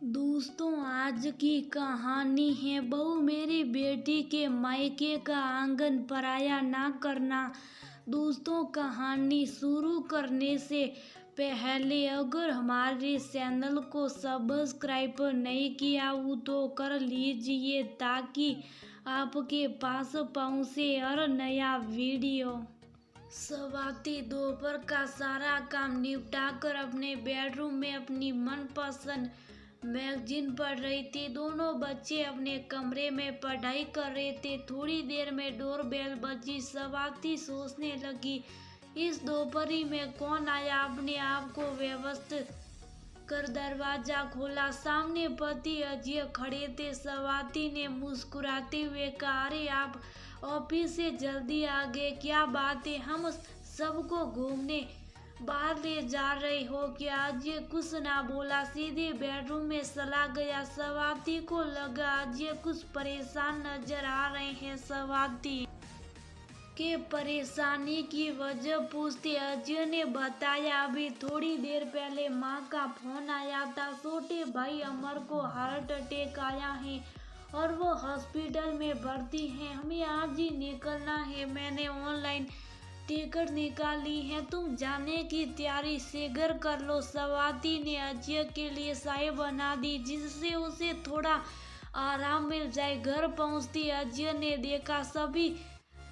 दोस्तों, आज की कहानी है बहू मेरी बेटी के मायके का आंगन पराया ना करना। दोस्तों, कहानी शुरू करने से पहले अगर हमारे चैनल को सब्सक्राइब नहीं किया हो तो कर लीजिए ताकि आपके पास पहुंचे हर नया वीडियो। स्वाति दोपहर का सारा काम निपटा कर अपने बेडरूम में अपनी मनपसंद मैगजीन पढ़ रही थी। दोनों बच्चे अपने कमरे में पढ़ाई कर रहे थे। थोड़ी देर में डोरबेल बजी। स्वाति सोचने लगी, इस दोपहरी में कौन आया। अपने आप को व्यवस्थित कर दरवाजा खोला। सामने पति अजय खड़े थे। स्वाति ने मुस्कुराते हुए कहा, अरे आप ऑफिस से जल्दी आ गए, क्या बात है, हम सबको घूमने बाहर ले जा रहे हो क्या। अजय कुछ ना बोला, सीधे बेडरूम में चला गया। स्वाति को लगा अजय कुछ परेशान नजर आ रहे हैं। स्वाति के परेशानी की वजह पूछते अजय ने बताया, अभी थोड़ी देर पहले माँ का फोन आया था। छोटे भाई अमर को हार्ट अटैक आया है और वो हॉस्पिटल में भर्ती हैं। हमें आज ही निकलना है। मैंने ऑनलाइन टिकट निकाली है, तुम जाने की तैयारी शीघ्र कर लो। स्वाति ने अजय के लिए चाय बना दी जिससे उसे थोड़ा आराम मिल जाए। घर पहुंचती अजय ने देखा सभी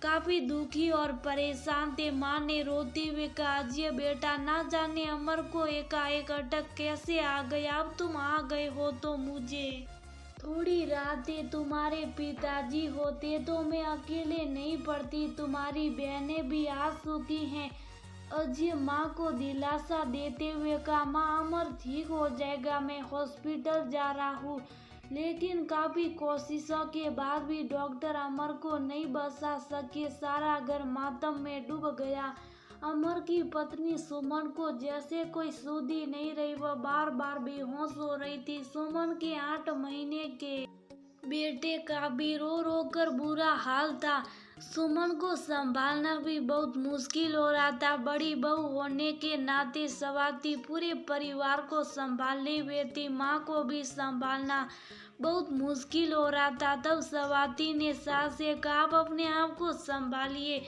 काफी दुखी और परेशान थे। माँ ने रोते हुए कहा, अजय बेटा, ना जाने अमर को एकाएक अटक कैसे आ गया। अब तुम आ गए हो तो मुझे थोड़ी रातें तुम्हारे पिताजी होते तो मैं अकेले नहीं पड़ती। तुम्हारी बहनें भी आ चुकी हैं। अजय माँ को दिलासा देते हुए कहा, माँ अमर ठीक हो जाएगा, मैं हॉस्पिटल जा रहा हूँ। लेकिन काफी कोशिशों के बाद भी डॉक्टर अमर को नहीं बचा सके। सारा घर मातम में डूब गया। अमर की पत्नी सुमन को जैसे कोई सुधी नहीं रही, वह बार बार बेहोश हो रही थी। सुमन के 8 महीने के बेटे का भी रो रो कर बुरा हाल था। सुमन को संभालना भी बहुत मुश्किल हो रहा था। बड़ी बहू होने के नाते स्वाति पूरे परिवार को संभालने हुए थी। माँ को भी संभालना बहुत मुश्किल हो रहा था। तब स्वाति ने सास से कहा, आप अपने आप को संभालिए,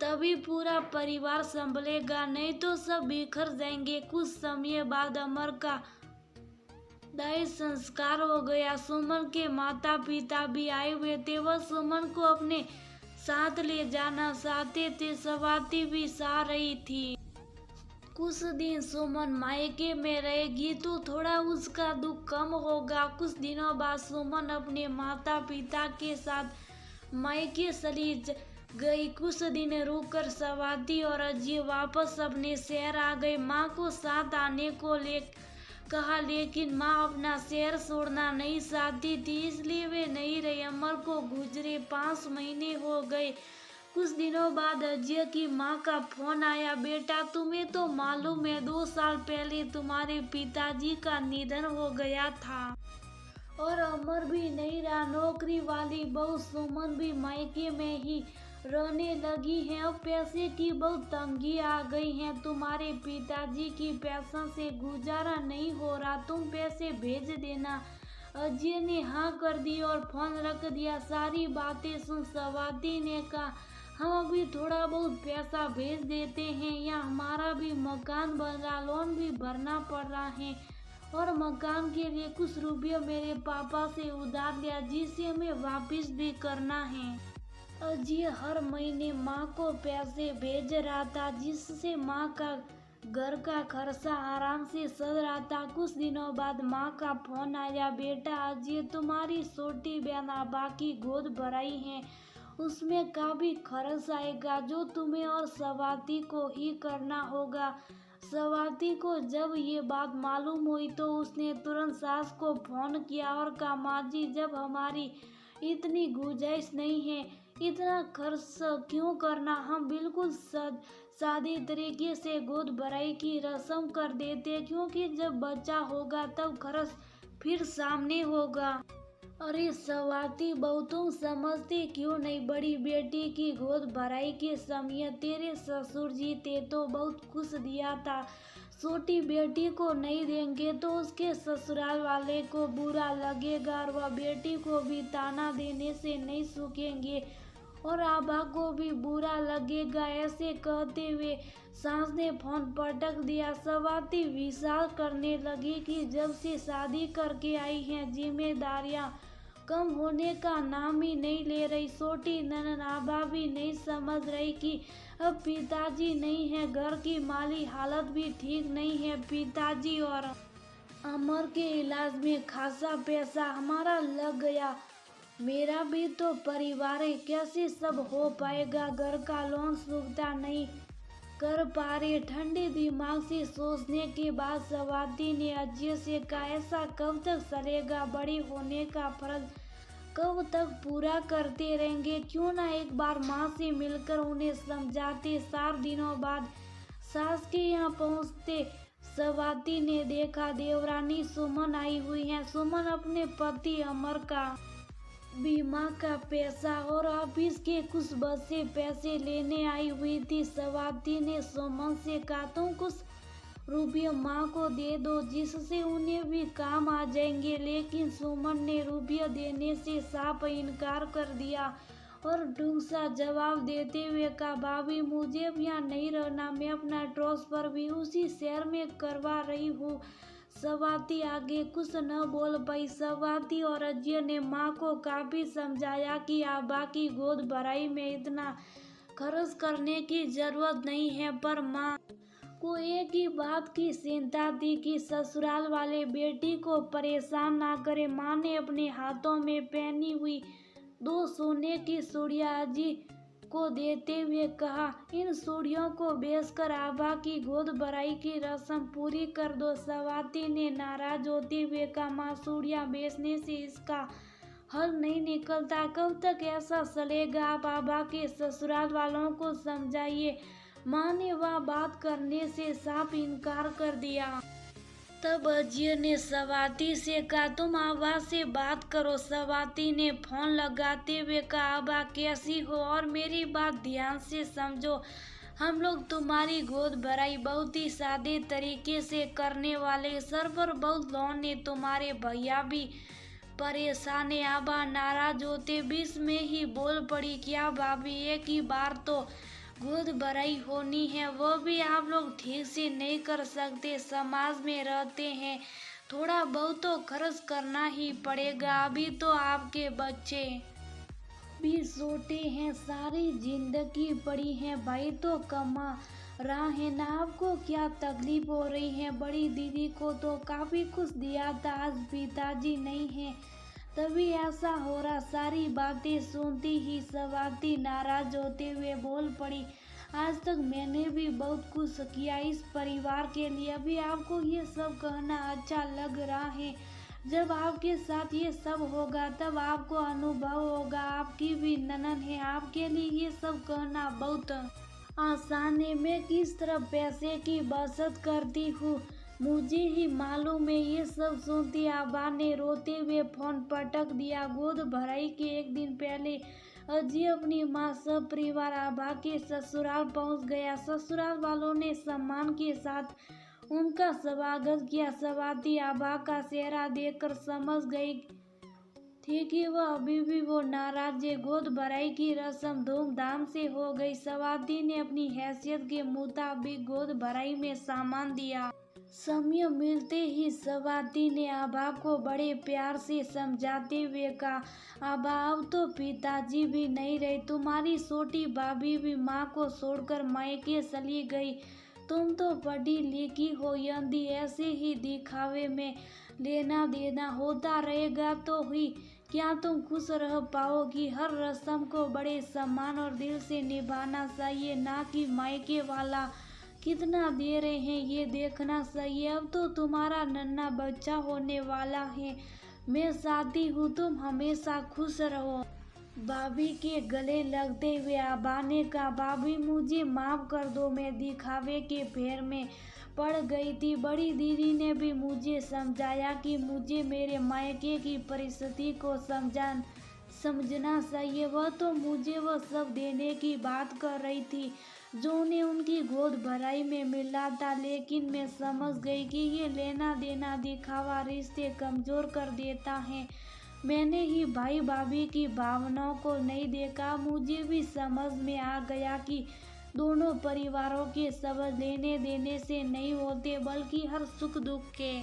तभी पूरा परिवार संभलेगा, नहीं तो सब बिखर जाएंगे। कुछ समय बाद अमर का दाह संस्कार हो गया। सुमन के माता पिता भी आए हुए थे। वह सुमन को अपने साथ ले जाना चाहते थे। स्वाति भी चाह रही थी कुछ दिन सुमन मायके में रहेगी तो थोड़ा उसका दुख कम होगा। कुछ दिनों बाद सुमन अपने माता पिता के साथ मायके चली गई। कुछ दिन रुककर स्वाति और अजय वापस अपने शहर आ गए। माँ को साथ आने को कहा, लेकिन माँ अपना शहर छोड़ना नहीं चाहती थी, इसलिए वे नहीं रहे। अमर को गुजरे 5 महीने हो गए। कुछ दिनों बाद अजय की माँ का फोन आया, बेटा तुम्हें तो मालूम है 2 साल पहले तुम्हारे पिताजी का निधन हो गया था और अमर भी नहीं रहा। नौकरी वाली बहू सुमन भी मायके में ही रहने लगी है। अब पैसे की बहुत तंगी आ गई है। तुम्हारे पिताजी की पेंशन से गुजारा नहीं हो रहा, तुम पैसे भेज देना। अजय ने हाँ कर दी और फोन रख दिया। सारी बातें सुन स्वाति ने कहा, हम अभी थोड़ा बहुत पैसा भेज देते हैं, या हमारा भी मकान बन रहा, लोन भी भरना पड़ रहा है और मकान के लिए कुछ रुपये मेरे पापा से उधार लिया जिसे हमें वापस भी करना है। अजय हर महीने माँ को पैसे भेज रहा था जिससे माँ का घर का खर्चा आराम से चल रहा था। कुछ दिनों बाद माँ का फोन आया, बेटा अजय तुम्हारी छोटी बहन आबा की गोद भराई है, उसमें काफी खर्च आएगा जो तुम्हें और स्वाति को ही करना होगा। स्वाति को जब ये बात मालूम हुई तो उसने तुरंत सास को फोन किया और कहा, माँ जी, जब हमारी इतनी गुंजाइश नहीं है, इतना खर्च क्यों करना, हम बिल्कुल सादे तरीके से गोद भराई की रस्म कर देते, क्योंकि जब बच्चा होगा तब खर्च फिर सामने होगा। अरे स्वाति बहू, तुम समझती क्यों नहीं, बड़ी बेटी की गोद भराई के समय तेरे ससुर जी थे तो बहुत कुछ दिया था। छोटी बेटी को नहीं देंगे तो उसके ससुराल वाले को बुरा लगेगा और वह बेटी को भी ताना देने से नहीं सूखेंगे और आबा को भी बुरा लगेगा। ऐसे कहते हुए सास ने फोन पटक दिया। स्वाति विचार करने लगी कि जब से शादी करके आई हैं जिम्मेदारियां कम होने का नाम ही नहीं ले रही। छोटी ननद आभा भी नहीं समझ रही कि अब पिताजी नहीं है, घर की माली हालत भी ठीक नहीं है। पिताजी और अमर के इलाज में खासा पैसा हमारा लग गया। मेरा भी तो परिवार है, कैसे सब हो पाएगा। घर का लोन चुकता नहीं कर पा रहे। ठंडे दिमाग से सोचने के बाद स्वाति ने अजय से कहा, ऐसा कब तक चलेगा। बड़ी होने का फर्ज कब तक पूरा करते रहेंगे। क्यों ना एक बार माँ से मिलकर उन्हें समझाते। 4 दिनों बाद सास के यहाँ पहुँचते स्वाति ने देखा देवरानी सुमन आई हुई है। सुमन अपने पति अमर का बीमा का पैसा और ऑफिस के कुछ बचे पैसे लेने आई हुई थी। स्वाति ने सुमन से कहा, तुम कुछ रुपये माँ को दे दो जिससे उन्हें भी काम आ जाएंगे। लेकिन सुमन ने रुपये देने से साफ इनकार कर दिया और ढूंढ जवाब देते हुए कहा, भाभी मुझे अब यहाँ नहीं रहना, मैं अपना ट्रांसफर भी उसी शहर में करवा रही हूँ। स्वाति आगे कुछ न बोल पाई। स्वाति और अजय ने माँ को काफी समझाया कि आबा की गोद भराई में इतना खर्च करने की जरूरत नहीं है, पर माँ को एक ही बात की चिंता थी कि ससुराल वाले बेटी को परेशान ना करे। माँ ने अपने हाथों में पहनी हुई 2 सोने की चूड़ियां अजय को देते हुए कहा, इन चूड़ियों को बेचकर आबा की गोद भराई की रस्म पूरी कर दो। स्वाति ने नाराज होते हुए कहा, माँ चूड़ियां बेचने से इसका हल नहीं निकलता। कब तक ऐसा चलेगा। आप आबा के ससुराल वालों को समझाइए। माँ ने वह बात करने से साफ इनकार कर दिया। तब अजय ने स्वाति से कहा, तुम आबा से बात करो। स्वाति ने फोन लगाते हुए कहा, आबा कैसी हो और मेरी बात ध्यान से समझो। हम लोग तुम्हारी गोद भराई बहुत ही सादे तरीके से करने वाले। सर पर बहुत लोन है, तुम्हारे भैया भी परेशान है। आबा नाराज होते बीच में ही बोल पड़ी, क्या भाभी एक ही बार तो गोद भराई होनी है, वो भी आप लोग ठीक से नहीं कर सकते। समाज में रहते हैं, थोड़ा बहुत तो खर्च करना ही पड़ेगा। अभी तो आपके बच्चे भी छोटे हैं, सारी जिंदगी पड़ी है, भाई तो कमा रहा है ना, आपको क्या तकलीफ हो रही है। बड़ी दीदी को तो काफी कुछ दिया था, आज पिताजी नहीं है तभी ऐसा हो रहा। सारी बातें सुनती ही स्वाति नाराज होते हुए बोल पड़ी, आज तक मैंने भी बहुत कुछ किया इस परिवार के लिए, अभी आपको ये सब कहना अच्छा लग रहा है। जब आपके साथ ये सब होगा तब आपको अनुभव होगा। आपकी भी ननद है, आपके लिए ये सब कहना बहुत आसान है। मैं किस तरह पैसे की बचत करती हूँ मुझे ही मालूम है। ये सब सुनती आबा ने रोते हुए फोन पटक दिया। गोद भराई के एक दिन पहले अजय अपनी माँ सब परिवार आबा के ससुराल पहुंच गया। ससुराल वालों ने सम्मान के साथ उनका स्वागत किया। स्वाति आबा का चेहरा देखकर समझ गई थी कि वह अभी भी वो नाराज है। गोद भराई की रस्म धूमधाम से हो गई। स्वाति ने अपनी हैसियत के मुताबिक गोद भराई में सामान दिया। समय मिलते ही स्वाति ने आबा को बड़े प्यार से समझाते हुए कहा, आबा अब तो पिताजी भी नहीं रहे, तुम्हारी छोटी भाभी भी माँ को छोड़कर मायके चली गई। तुम तो पढ़ी लिखी हो, यदि ऐसे ही दिखावे में लेना देना होता रहेगा तो ही क्या तुम खुश रह पाओगी। हर रस्म को बड़े सम्मान और दिल से निभाना चाहिए, ना कि मायके वाला कितना दे रहे हैं ये देखना चाहिए। अब तो तुम्हारा नन्हा बच्चा होने वाला है, मैं चाहती हूँ तुम हमेशा खुश रहो। भाभी के गले लगते हुए आबा ने कहा, भाभी मुझे माफ कर दो, मैं दिखावे के फेर में पड़ गई थी। बड़ी दीदी ने भी मुझे समझाया कि मुझे मेरे मायके की परिस्थिति को समझना चाहिए। वह तो मुझे वह सब देने की बात कर रही थी जो उन्हें उनकी गोद भराई में मिला था, लेकिन मैं समझ गई कि ये लेना देना दिखावा रिश्ते कमजोर कर देता है। मैंने ही भाई भाभी की भावनाओं को नहीं देखा। मुझे भी समझ में आ गया कि दोनों परिवारों के सबक लेने देने से नहीं होते, बल्कि हर सुख दुख के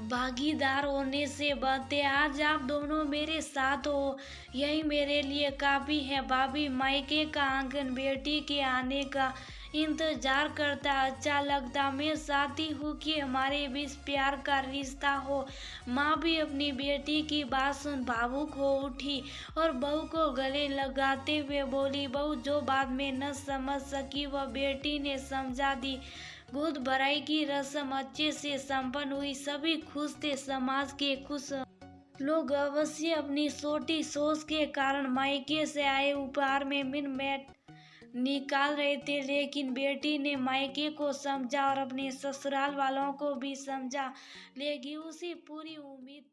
भागीदार होने से बनते। आज आप दोनों मेरे साथ हो, यही मेरे लिए काफी है। भाभी मायके का आंगन बेटी के आने का इंतजार करता अच्छा लगता। मैं चाहती हूँ कि हमारे बीच प्यार का रिश्ता हो। माँ भी अपनी बेटी की बात सुन भावुक हो उठी और बहू को गले लगाते हुए बोली, बहू जो बात मैं न समझ सकी वह बेटी ने समझा दी। गोद भराई की रस्म अच्छे से संपन्न हुई। सभी खुश थे। समाज के खुश लोग अवश्य अपनी छोटी सोच के कारण मायके से आए उपहार में मिन मैट निकाल रहे थे, लेकिन बेटी ने मायके को समझा और अपने ससुराल वालों को भी समझा लेगी, उसी पूरी उम्मीद